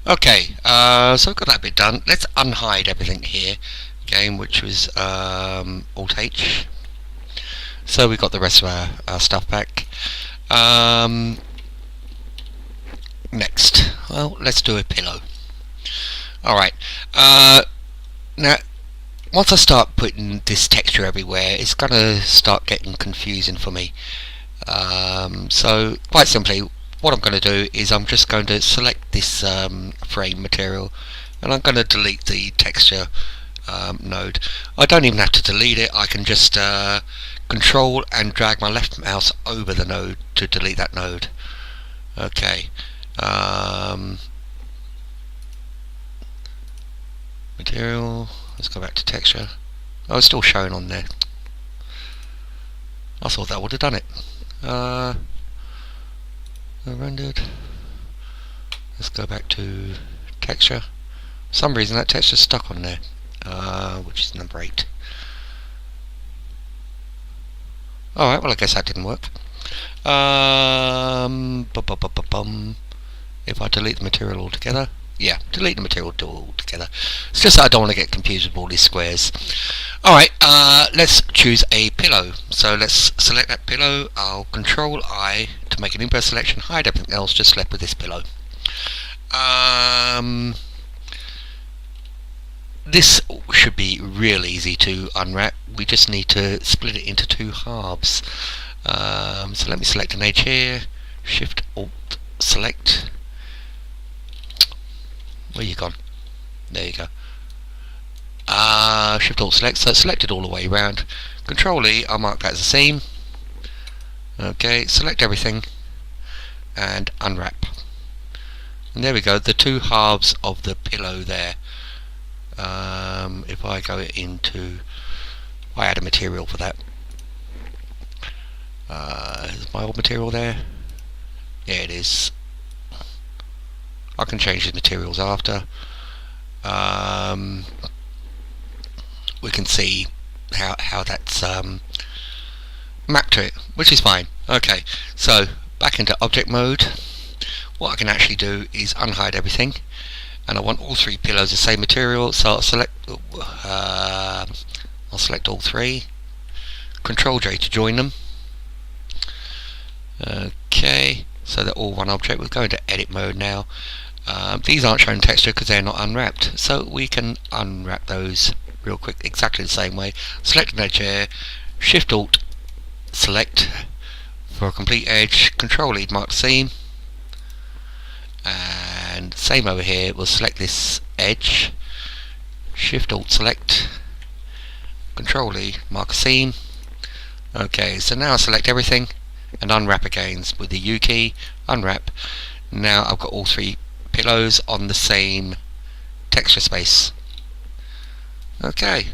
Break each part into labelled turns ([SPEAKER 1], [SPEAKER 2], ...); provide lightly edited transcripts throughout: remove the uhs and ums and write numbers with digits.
[SPEAKER 1] Okay, so I've got that bit done. Let's unhide everything here again, which was Alt H. So we've got the rest of our stuff back. Next, well, let's do a pillow. Alright, now once I start putting this texture everywhere, it's going to start getting confusing for me. So quite simply, what I'm going to do is I'm just going to select this frame material, and I'm going to delete the texture node. I don't even have to delete it. I can just control and drag my left mouse over the node to delete that node. Okay. Material. Let's go back to texture. Oh, it's still showing on there. I thought that would have done it. Rendered. Let's go back to texture. For some reason that texture's stuck on there, which is number 8. Alright, well I guess that didn't work. If I delete the material altogether, yeah, delete the material altogether. It's just that I don't want to get confused with all these squares. Alright, let's choose a pillow. So let's select that pillow. I'll Control I to make an inverse selection, hide everything else, just left with this pillow. This should be real easy to unwrap. We just need to split it into 2 halves. So let me select an edge here, Shift Alt Select. Where you gone? There you go. Shift Alt Select, so it's selected all the way around. Control E, I'll mark that as a seam. Okay, select everything and unwrap. And there we go, the 2 halves of the pillow there. If I go into, I add a material for that. Is my old material there? Yeah, it is. I can change the materials after. We can see how that's mapped to it, which is fine. Okay, so back into object mode. What I can actually do is unhide everything, and I want all 3 pillows the same material, so I'll select all 3. Control J to join them. Okay, so they're all one object. We'll go into edit mode now. These aren't showing texture because they're not unwrapped, so we can unwrap those real quick exactly the same way. Select an edge here, Shift Alt Select for a complete edge, Control E to mark the seam, and same over here. We'll select this edge, Shift Alt Select, Control E, mark a seam. Okay, so now I select everything and unwrap again with the U key, unwrap. Now I've got all 3 pillows on the same texture space. Okay,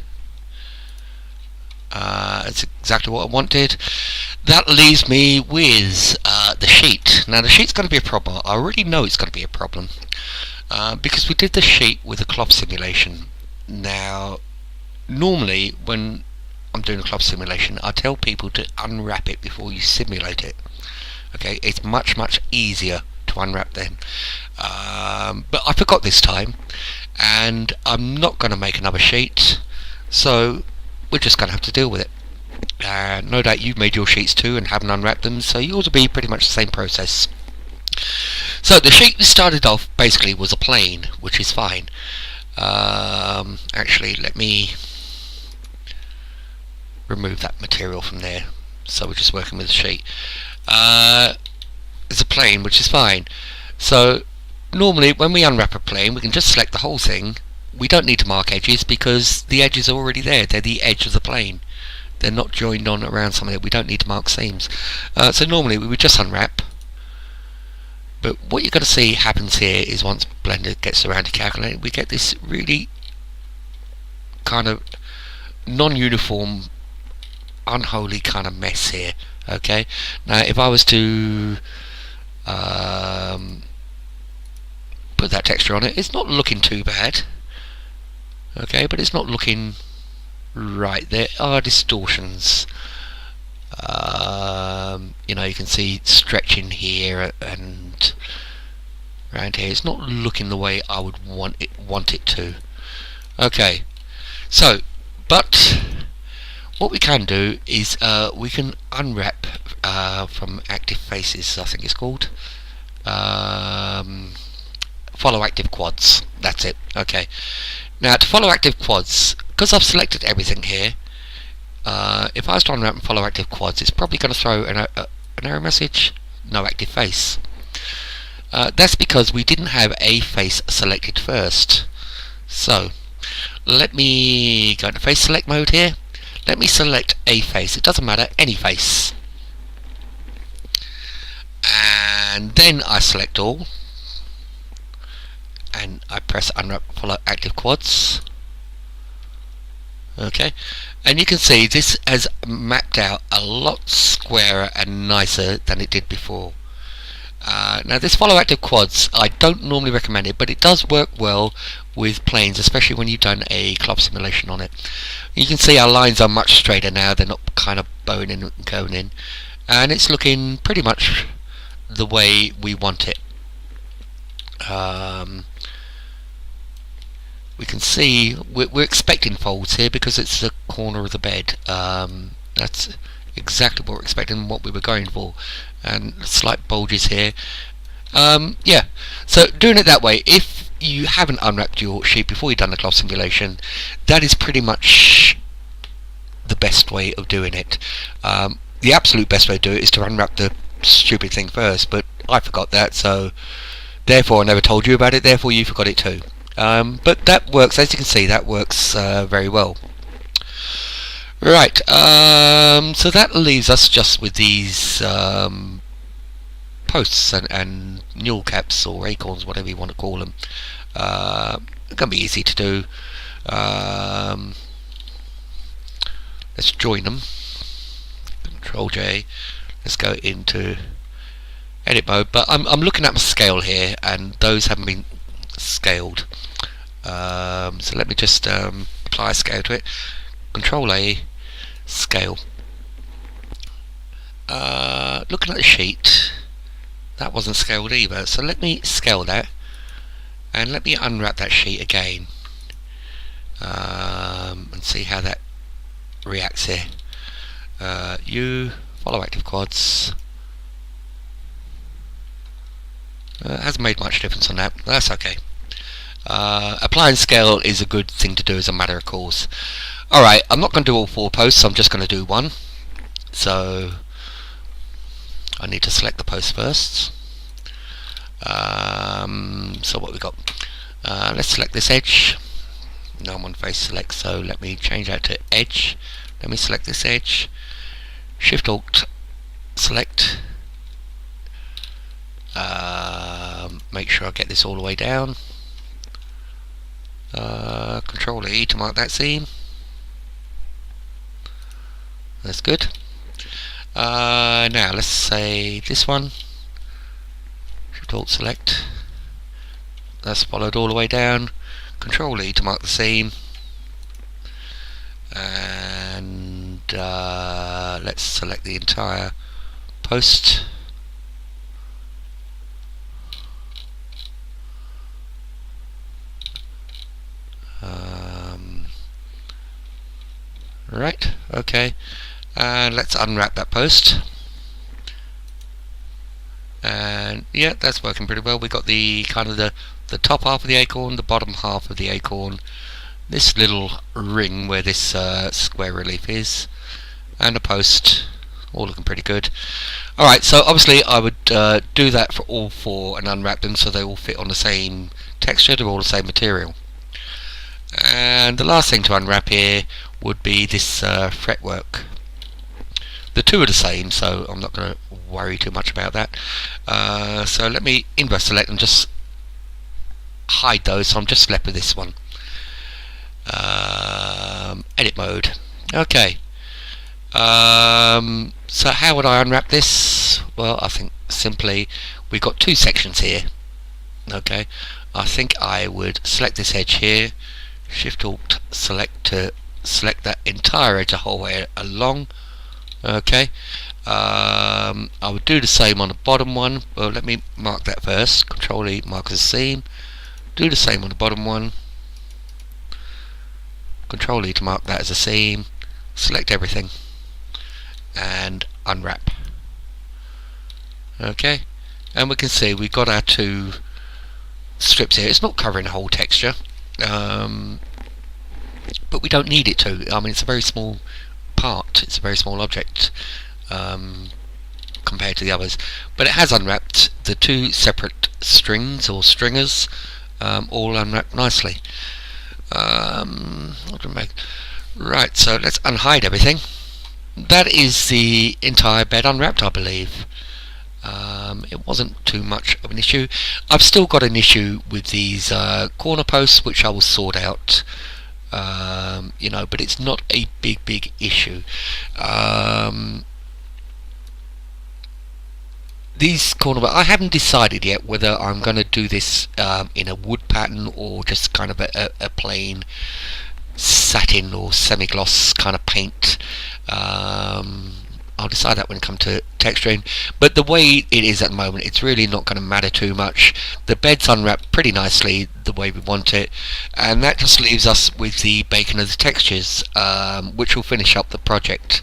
[SPEAKER 1] it's exactly what I wanted. That leaves me with the sheet. Now the sheet's going to be a problem. I already know it's going to be a problem because we did the sheet with a cloth simulation. Now normally when I'm doing a cloth simulation, I tell people to unwrap it before you simulate it. Okay, it's much easier to unwrap then. But I forgot this time, and I'm not going to make another sheet, so we're just going to have to deal with it. No doubt you've made your sheets too and haven't unwrapped them, so yours will be pretty much the same process. So the sheet we started off basically was a plane, which is fine. Actually, let me remove that material from there, so we're just working with the sheet. It's a plane, which is fine. So normally when we unwrap a plane, we can just select the whole thing. We don't need to mark edges because the edges are already there. They're the edge of the plane. They're not joined on around something that we don't need to mark seams. So normally we would just unwrap. But what you're going to see happens here is once Blender gets around to calculating, we get this really kind of non-uniform, unholy kind of mess here. Okay, now if I was to put that texture on it, it's not looking too bad. Okay, but it's not looking right. There are distortions. You know, you can see stretching here and around here. It's not looking the way I would want it to. Okay, so but what we can do is we can unwrap from active faces, I think it's called. Follow active quads. That's it. Okay. Now to follow active quads, because I've selected everything here, if I was to unwrap and follow active quads, it's probably going to throw an error message. No active face. That's because we didn't have a face selected first. So let me go into face select mode here. Let me select a face. It doesn't matter, any face. And then I select all. And I press unwrap follow active quads. Okay. And you can see this has mapped out a lot squarer and nicer than it did before. Now this follow active quads, I don't normally recommend it, but it does work well with planes, especially when you've done a cloth simulation on it. You can see our lines are much straighter now, they're not kind of bowing in and going in, and it's looking pretty much the way we want it. We can see we're expecting folds here because it's the corner of the bed. That's exactly what we're expecting, what we were going for, and slight bulges here. Yeah, so doing it that way, if you haven't unwrapped your sheet before you've done the cloth simulation, that is pretty much the best way of doing it. The absolute best way to do it is to unwrap the stupid thing first, but I forgot that, so therefore I never told you about it, therefore you forgot it too. But that works, as you can see, that works very well. Right, so that leaves us just with these posts and newel caps or acorns, whatever you want to call them. It's going to be easy to do. Let's join them. Control J. Let's go into edit mode. But I'm looking at my scale here, and those haven't been scaled. So let me just apply a scale to it. Control A, scale. Looking at the sheet, that wasn't scaled either, so let me scale that and let me unwrap that sheet again, and see how that reacts here. You follow active quads. Hasn't made much difference on that. That's okay. Applying scale is a good thing to do as a matter of course. Alright, I'm not going to do all 4 posts, I'm just going to do one. So I need to select the post first. So what we got? Let's select this edge. No, I'm on face select, so let me change that to edge. Let me select this edge. Shift Alt select. Make sure I get this all the way down. Control E to mark that seam. That's good. Now let's say this one. Shift Alt select. That's followed all the way down. Control E to mark the seam. And let's select the entire post. Right, okay, and let's unwrap that post. And yeah, that's working pretty well. We got the kind of the top half of the acorn, the bottom half of the acorn, this little ring where this square relief is, and a post, all looking pretty good. Alright, so obviously I would do that for all 4 and unwrap them so they all fit on the same texture, they're all the same material. And the last thing to unwrap here would be this fretwork. The 2 are the same, so I'm not going to worry too much about that. So let me inverse select and just hide those, so I'm just left with this one. Edit mode. Okay. So how would I unwrap this? Well, I think simply we've got 2 sections here. Okay. I think I would select this edge here. Shift Alt select to select that entire edge the whole way along. Okay, I would do the same on the bottom one. Well, let me mark that first. Control E, mark as a seam. Do the same on the bottom one. Control E to mark that as a seam. Select everything and unwrap. Okay, and we can see we've got our two strips here. It's not covering the whole texture, but we don't need it to. I mean, it's a very small part. It's a very small object compared to the others, but it has unwrapped the two separate strings or stringers, all unwrapped nicely. Right, so let's unhide everything. That is the entire bed unwrapped, I believe. It wasn't too much of an issue. I've still got an issue with these corner posts, which I will sort out. But it's not a big issue. These corner, I haven't decided yet whether I'm going to do this in a wood pattern or just kind of a plain satin or semi-gloss kind of paint. I'll decide that when it comes to texturing, but the way it is at the moment, it's really not going to matter too much. The bed's unwrapped pretty nicely the way we want it, and that just leaves us with the bacon of the textures, which will finish up the project.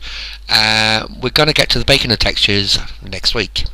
[SPEAKER 1] We're going to get to the bacon of textures next week.